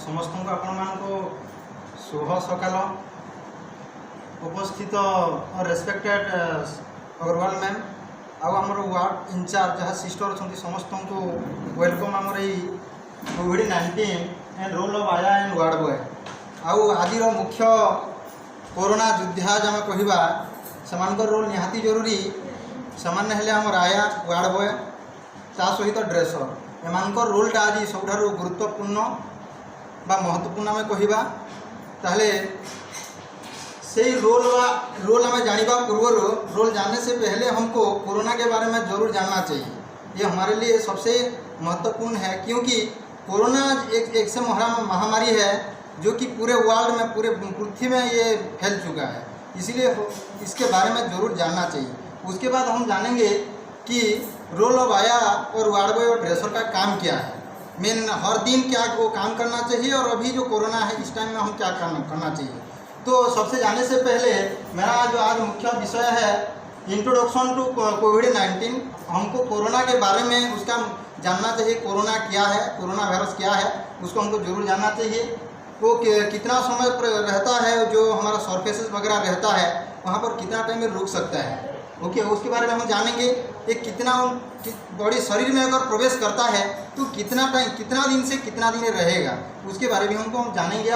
समस्त को आपण शुभ सकाल। उपस्थित और रेस्पेक्टेड अग्रवाल मैम आमर वार्ड इंचार्ज जहाँ सिस्टर अच्छा समस्त को वेलकम आमर कोविड-19 एंड रोल ऑफ आया एंड वार्ड बॉय। आज मुख्य कोरोना योद्धा जहाँ कहवा से रोल निहाती जरूरी से हेले आमर आया वार्ड बॉय ता सहित ड्रेसर एम रोलटा आज सब गुरुत्वपूर्ण बा महत्वपूर्ण आम कहवा ताहले से रोल हमें जानिबा पूर्व रोल जानने से पहले हमको कोरोना के बारे में जरूर जानना चाहिए। ये हमारे लिए सबसे महत्वपूर्ण है क्योंकि कोरोना एक से महामारी है जो कि पूरे वर्ल्ड में पूरे पृथ्वी में ये फैल चुका है, इसीलिए इसके बारे में जरूर जानना चाहिए। उसके बाद हम जानेंगे कि रोल ऑफ आया और वार्ड बॉय और ड्रेसर का काम क्या है, मेन हर दिन क्या वो काम करना चाहिए और अभी जो कोरोना है इस टाइम में हम क्या करना चाहिए। तो सबसे जाने से पहले मेरा जो आज मुख्य विषय है इंट्रोडक्शन टू कोविड-19। हमको कोरोना के बारे में उसका जानना चाहिए, कोरोना क्या है, कोरोना वायरस क्या है, उसको हमको जरूर जानना चाहिए। वो कितना समय रहता है, जो हमारा सरफेसेस वगैरह रहता है वहाँ पर कितना टाइम में रुक सकता है, ओके उसके बारे में हम जानेंगे। एक कितना बॉडी शरीर में अगर प्रवेश करता है तो कितना टाइम, कितना दिन से कितना दिन रहेगा, उसके बारे में हम जानेंगे।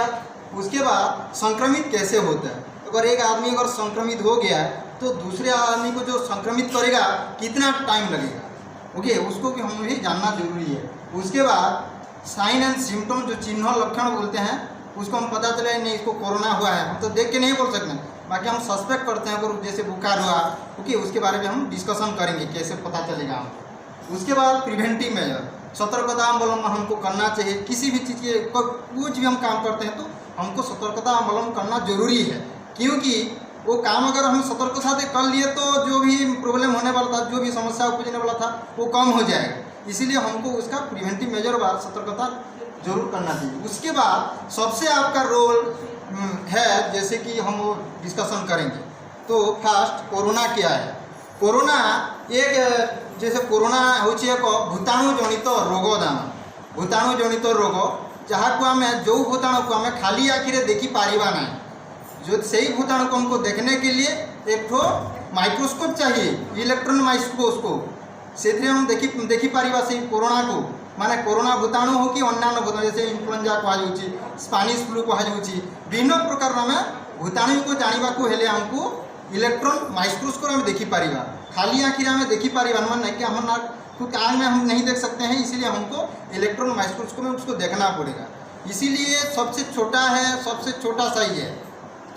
उसके बाद संक्रमित कैसे होता है, अगर एक आदमी अगर संक्रमित हो गया है तो दूसरे आदमी को जो संक्रमित करेगा कितना टाइम लगेगा, ओके उसको भी हमें भी जानना जरूरी है। उसके बाद साइन एंड सिम्टम जो चिन्ह लक्षण बोलते हैं उसको हम पता चले नहीं इसको कोरोना हुआ है, हम तो देख के नहीं बोल सकते, बाकी हम सस्पेक्ट करते हैं अगर जैसे बुखार हुआ, ओके उसके बारे में हम डिस्कशन करेंगे कैसे पता चलेगा हमको। उसके बाद प्रिवेंटिव मेजर सतर्कता अवलंबन हमको करना चाहिए। किसी भी चीज़ के कुछ भी हम काम करते हैं तो हमको सतर्कता अवलंबन करना जरूरी है, क्योंकि वो काम अगर हम सतर्कता से कर लिए तो जो भी प्रॉब्लम होने वाला था, जो भी समस्या उपजने वाला था वो कम हो जाएगा। इसीलिए हमको उसका प्रिवेंटिव मेजर व सतर्कता जरूर करना चाहिए। उसके बाद सबसे आपका रोल है जैसे कि हम वो डिस्कशन करेंगे। तो फर्स्ट कोरोना क्या है। कोरोना एक जैसे कोरोना हूँ एक भूताणु जनित रोग दान, भूताणु जनित रोग जहाँ को आम जो भूताणु को आम खाली आखिरे देखी पारिबा ना, जो सही भूताणु को हमको देखने के लिए एक ठो माइक्रोस्कोप चाहिए, इलेक्ट्रॉन माइक्रोस्कोप, से हम देखी पारिबा से कोरोना को, माने कोरोना भूताणु हो कि अन्य भूताणु जैसे इन्फ्लुएंजा कहुच्छी, स्पानिश फ्लू कहुच्छी, विभिन्न प्रकार आम भूताणु को जानवा को हेले हमको इलेक्ट्रॉन माइक्रोस्कोप में देखी पारिबा। खाली आखिर आम देखी पारिबा माने कि हम आँख में हम नहीं देख सकते हैं, इसीलिए हमको इलेक्ट्रॉन माइक्रोस्कोप में उसको देखना पड़ेगा। इसीलिए सबसे छोटा है, सबसे छोटा साइज है,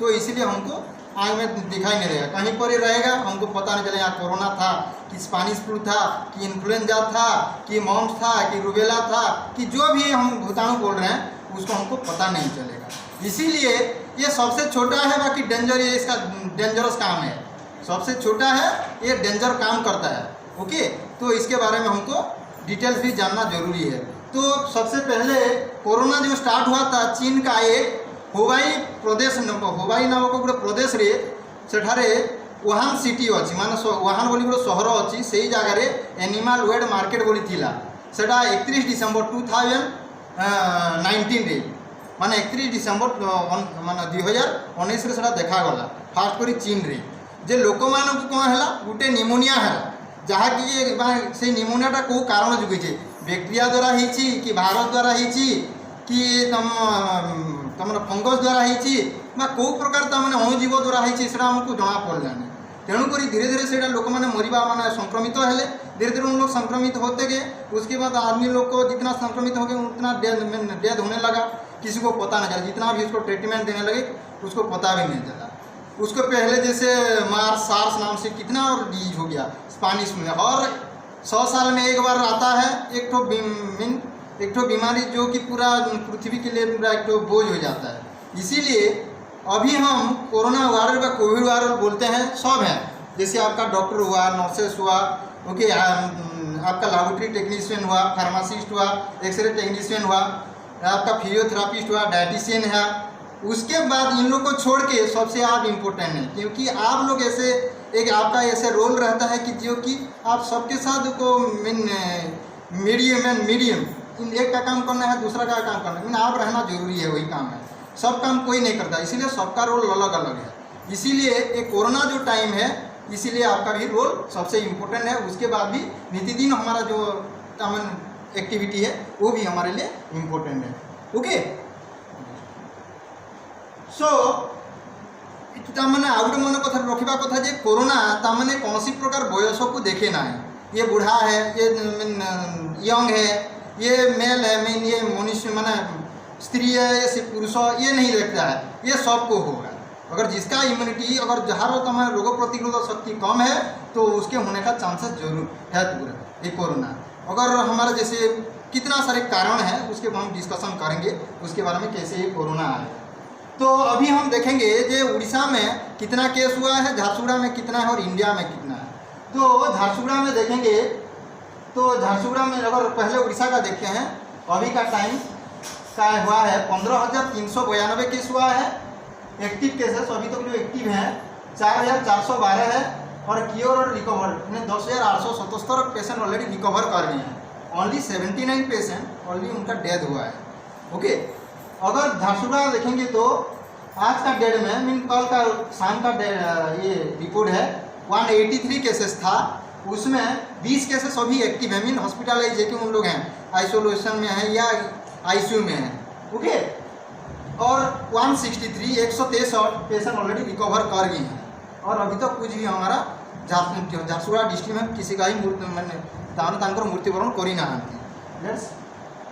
तो इसीलिए हमको आँख में दिखाई नहीं रहेगा, कहीं पर ही रहेगा, हमको पता नहीं चलेगा कोरोना था कि स्पानिश फ्लू था कि इन्फ्लुएंजा था कि मॉम्स था कि रूबेला था कि जो भी हम भूताणु बोल रहे हैं उसको हमको पता नहीं चलेगा। इसीलिए ये सबसे छोटा है, बाकी डेंजर ये इसका डेंजरस काम है, सबसे छोटा है, ये डेंजर काम करता है, ओके। तो इसके बारे में हमको डिटेल्स भी जानना जरूरी है। तो सबसे पहले कोरोना जो स्टार्ट हुआ था चीन का एक हुबाई प्रदेश, हुबाई नामक गोटे प्रदेश रे सेठारे वुहान सिटी अच्छी, माने वुहान बोली गोटे सहर अच्छी, से जगार एनिमल वेड मार्केट बोली थिला, सेटा 31 डिसेम्बर 2019 रे, माने 31 डिसेम्बर माने 2019 रे सेटा देखागला फास्ट करी चीन रे, जे लोक मानक कौन है गोटे निमोनिया है, जहाँ कि से निमोनियाटा कौ कारण जोगी बैक्टेरिया द्वारा होती कि भाइरस द्वारा होती कि तुम फंगस द्वारा होती कौ प्रकार तमें अणुजीव द्वारा होती आमको जना पड़लानी। तेणुक धीरे धीरे से लोक मैंने मरवा माने संक्रमित हेले, धीरे धीरे उन लोग संक्रमित होते गए। उसके बाद आदमी लोग को जितना संक्रमित हो गए उतना डेथ होने लगा, किसी को पता नहीं चला, जितना भी उसको ट्रीटमेंट देने लगे उसको पता भी नहीं चला। उसको पहले जैसे सार्स नाम से कितना और डिजीज हो गया, स्पानिश में, और 100 साल में एक बार आता है एक ठो बीमारी जो कि पूरा पृथ्वी के लिए पूरा एक ठो बोझ हो जाता है। इसीलिए अभी हम कोरोना वायरस व कोविड वायरस बोलते हैं, सब हैं, जैसे आपका डॉक्टर हुआ, नर्सेस हुआ, ओके, आपका लैबोरेटरी टेक्नीशियन हुआ, फार्मासिस्ट हुआ, एक्सरे टेक्नीशियन हुआ, आपका फिजियोथेरापिस्ट हुआ, डाइटिशियन है। उसके बाद इन लोग को छोड़ के सबसे आप इम्पोर्टेंट है, क्योंकि आप लोग ऐसे एक आपका ऐसे रोल रहता है कि जो कि आप सबके साथ को मीडियम एक का काम करना है, दूसरा का काम करना है, लेकिन आप रहना जरूरी है, वही काम है। सब काम कोई नहीं करता, इसीलिए सबका रोल अलग अलग है। इसीलिए ये कोरोना जो टाइम है, इसीलिए आपका भी रोल सबसे इम्पोर्टेंट है। उसके बाद भी नित्यदिन हमारा जो कॉमन एक्टिविटी है वो भी हमारे लिए इम्पोर्टेंट है। ओके, सो ताମାନେ ଆଉ ଗୋଟେ मन कथा रखा कथा जे कोरोना ताମାନେ कौन प्रकार बयस को देखे ना है, ये बूढ़ा है, ये यंग है, ये मेल है, मीन ये मनुष्य माने स्त्री है, ये पुरुष, ये नहीं देखता है, ये सबको होगा। अगर जिसका इम्यूनिटी, अगर जहाँ तमाम रोग प्रतिरोधक शक्ति कम है तो उसके होने का चांसेस जरूर है पूरा ये कोरोना। अगर हमारा जैसे कितना सारे कारण है उसके हम डिस्कशन करेंगे, उसके बारे में कैसे ये कोरोना आए। तो अभी हम देखेंगे जे उड़ीसा में कितना केस हुआ है, झारसुगुड़ा में कितना है और इंडिया में कितना है। तो झारसुगुड़ा में देखेंगे तो झारसुगुड़ा में अगर पहले उड़ीसा का देखते हैं, अभी का टाइम का हुआ है 15,392 केस हुआ है। एक्टिव केसेस अभी तक जो एक्टिव हैं 4,412 है और क्योर और रिकवर 10,877 पेशेंट ऑलरेडी रिकवर कर रहे हैं। ओनली 79 पेशेंट ऑलरेडी उनका डेथ हुआ है। ओके, अगर झारसुगुड़ा देखेंगे तो आज का डेट में मीन कल का शाम का ये रिपोर्ट है 183 केसेस था, उसमें 20 केसेस अभी एक्टिव है, मीन हॉस्पिटलाइज है कि उन लोग हैं आइसोलेशन में हैं या आईसीयू में हैं। ओके, और 163 पेशेंट ऑलरेडी रिकवर कर गए हैं और अभी तक कुछ भी हमारा झारसुगुड़ा डिस्ट्रिक्ट में किसी का ही मृत्युवरण करी ना।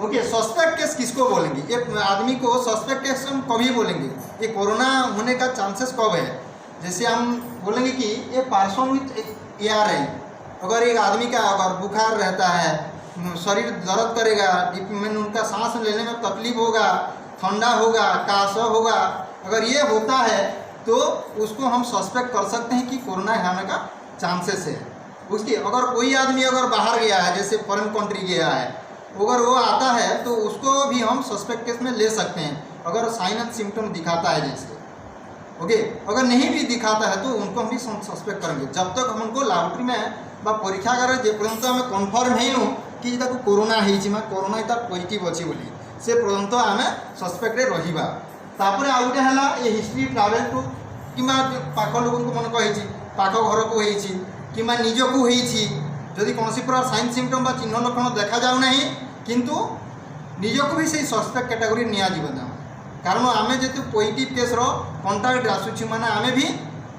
ओके, सस्पेक्ट केस किसको बोलेंगे? ये आदमी को सस्पेक्ट केस हम कभी बोलेंगे ये कोरोना होने का चांसेस कब है। जैसे हम बोलेंगे कि ये पर्सन विथ ARI, अगर एक आदमी का अगर बुखार रहता है, शरीर दर्द करेगा, उनका सांस लेने में तकलीफ होगा, ठंडा होगा, काश होगा, अगर ये होता है तो उसको हम सस्पेक्ट कर सकते हैं कि कोरोना होने का चांसेस है। उसकी अगर कोई आदमी अगर बाहर गया है, जैसे फॉरेन कंट्री गया है, अगर वो आता है तो उसको भी हम सस्पेक्ट केस में ले सकते हैं अगर साइन एंड सिम्टम दिखाता है जैसे। ओके, अगर नहीं भी दिखाता है तो उनको हम भी सस्पेक्ट करेंगे जब तक हम उनको लैबोरेटरी में परीक्षागार जे पर्यंत आम कन्फर्म है कि कोरोना है, कोरोना तार पॉजिटिव अच्छी बोली से पर्यंत आम सस्पेक्ट रहिबा। तापर आउ गोटे है ये हिस्ट्री ट्रावेल टू कि पाख लोक मन कही पाख घर को होती कि निजक होती, जदि कौन प्रकार साइन सिम्टम बा चिन्ह लक्षण देखा जाऊ नहीं किंतु निजक भी से सस्पेक्ट कैटेगोरी नियाजिबा, कारण आमे जेतु पॉजिटिव केस रो कंटाक्ट आसुछु माने आमे भी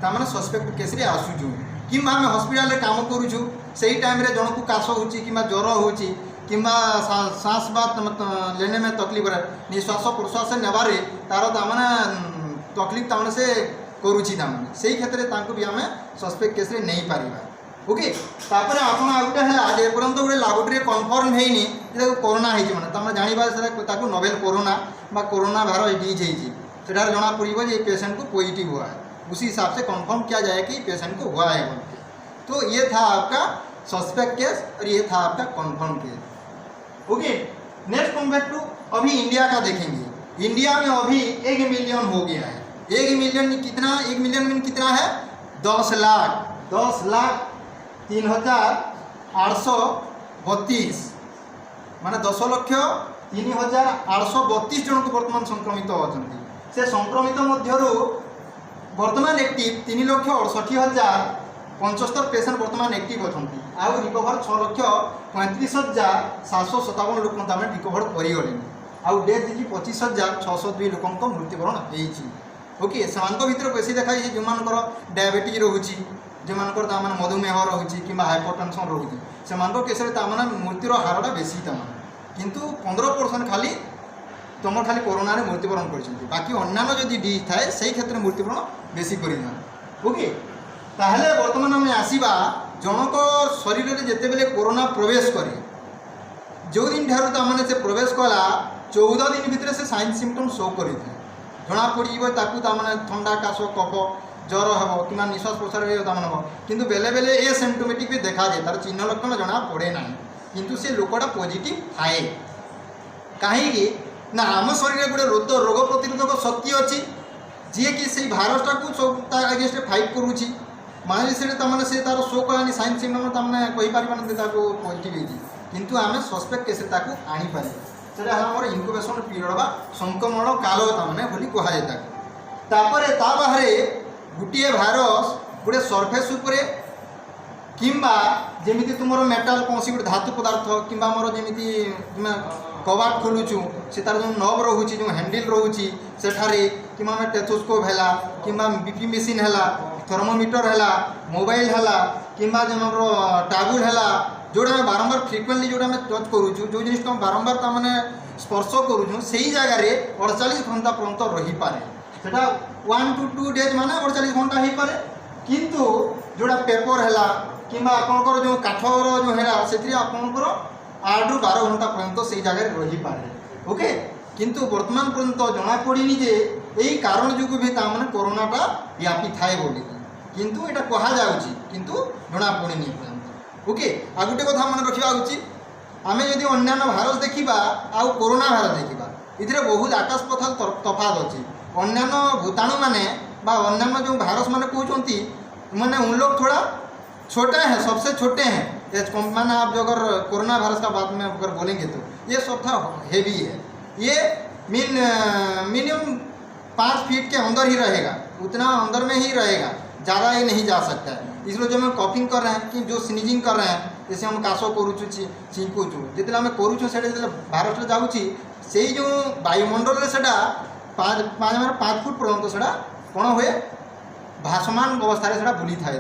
तामाने सस्पेक्ट केस रे आसुछु कि आमे हॉस्पिटल रे काम करूछु, सही टाइम रे जन को काश होची कि ज्वर होची कि सांस बात लेने में तकलीफ है, निश्वास प्रश्वास नेबारे तार तामाने तकलीफ तामाने से करूची, तामाने सही क्षेत्र तांको भी आमे सस्पेक्ट केस रे नहीं पारिबा। ओके, तापर आपण आ गोटे है आज एपर्यंत गोटे लैबोरेटरी कन्फर्म हैनी कोरोना है माने तामे जानिबा ताको नोवेल कोरोना बा कोरोना वायरस डिज है, सेटार जना पड़िबो जे पेशेंट को पॉजिटिव हुआ है, उसी हिसाब से कंफर्म किया जाए कि पेशेंट को हुआ है बोल के। तो ये था आपका सस्पेक्ट केस और ये था आपका confirm case. Okay, next come back to अभी इंडिया का देखेंगे। इंडिया में अभी 1 मिलियन हो गया है। 1 मिलियन कितना, 1 मिलियन में कितना है 10 लाख 3,832 माने 10,03,832 जन को वर्तमान संक्रमित अच्छा। से संक्रमित मध्यरु वर्तमान एक्टिव 3,68,075 पेशेंट वर्तमान एक्टिव अच्छा, आउ रिकवर 6,35,757 लोक रिकवर करगले, आउ डेथ देखिए 25,602 लोक मृत्युवरण होती। ओके, से भितर बेसी देखा जो डायबिटीज रोचे, जो मधुमेह रोचे कि हाइपरटेंशन रोचे, से केस मृत्युर हारटा बेसी किंतु 15% खाली तुम खाली कोरोना रे मृत्युवरण कर, बाकी अन्य जदि डिज थाए से क्षेत्र में मृत्युवरण बेसी कर। ओके, ताहले वर्तमान आम आसवा जनक शरीर में जिते बेले कोरोना प्रवेश करे, जो दिन ठार तमाने से प्रवेश कला 14 दिन भितर से साइन सिम्टम शो करें जना पड़े ताकूने ठंडा काश कफ ज्वर हम कि निश्वास प्रश्वास हम किंतु बेले बेले ए सिम्टोमेटिक भी देखा जाए, तार चिन्ह लक्षण जना पड़े ना किंतु से लोकटा पॉजिटिव थाए कहीं ना आम शरीर गोटे रोग प्रतिरोधक शक्ति अच्छी जी कि से भाइरसटा को अगेंस्ट फाइट करुच्ची माने से तार शो कलानी साइन सिम्टम तमें कहीपर पॉजिटिव होती किंतु आम सस्पेक्ट केस आनीपर से इनक्यूबेशन पीरियड बा संक्रमण काल ताने बोली कहुए तापर ता बाहर गोटे भाइरस गोटे सरफेस उपरे किंबा जेमिति तुमर मेटाल कौन गोटे धातु पदार्थ किंबा मोर जेमिति तुम कबाट खोलुचु से तार जो नब रोचे जो हैंडल रोचे सेठारे किंबा आम टेथोस्कोप है किंबा बीपी मेसीन है थर्मोमीटर है मोबाइल है किंबा जो आम टाबुल है जोड़ा आम बारंबार फ्रिक्वेंटली जोड़ा आम टच करुचु जो जिन बारंबार ताने स्पर्श करुचु से जगार 48 घंटा पर्यंत रही पारे सेटा 1 to 2 डेज माने 48 घंटा ही पारे किंतु जोड़ा पेपर है किंबा आपंकर जो काठर जो है से आपंकर 8 ରୁ 12 घंटा पर्यंत से जगह रही पारे ओके किंतु वर्तमान पर्यंत जना पड़ी जे यही कारण जो भी ताने कोरोनाटा व्यापी थाए बोली किंतु एटा कहा जाउची किंतु जना पड़ी ओके आ गोटे कथा मन रखा उचित आम जदि अन्यान्य भाइरस देखा आउ कोरोना भाइरस देखा इधर बहुत आकाश पथल तफात अच्छी अन्यान्य भूताणु माने बा अन्यान्य जो भाइरस माने कहते मैंने उन लोग थोड़ा छोटे हैं सबसे छोटे हैं माने आप जो अगर कोरोना वायरस का बात में अगर बोलेंगे तो ये सब था हेवी है ये मिनिमम 5 फीट के अंदर ही रहेगा उतना अंदर में ही रहेगा ज़्यादा ही नहीं जा सकता है इसलिए जो हम कॉपिंग कर रहे हैं कि जो स्नीजिंग कर रहे हैं जैसे हम काश करुचु छिंकुचु जितने आम करुचु से भाइरस जाऊँगी से जो वायुमंडल से 5 फुट पर्यंत से कौन हुए भासमान अवस्था बुली थाए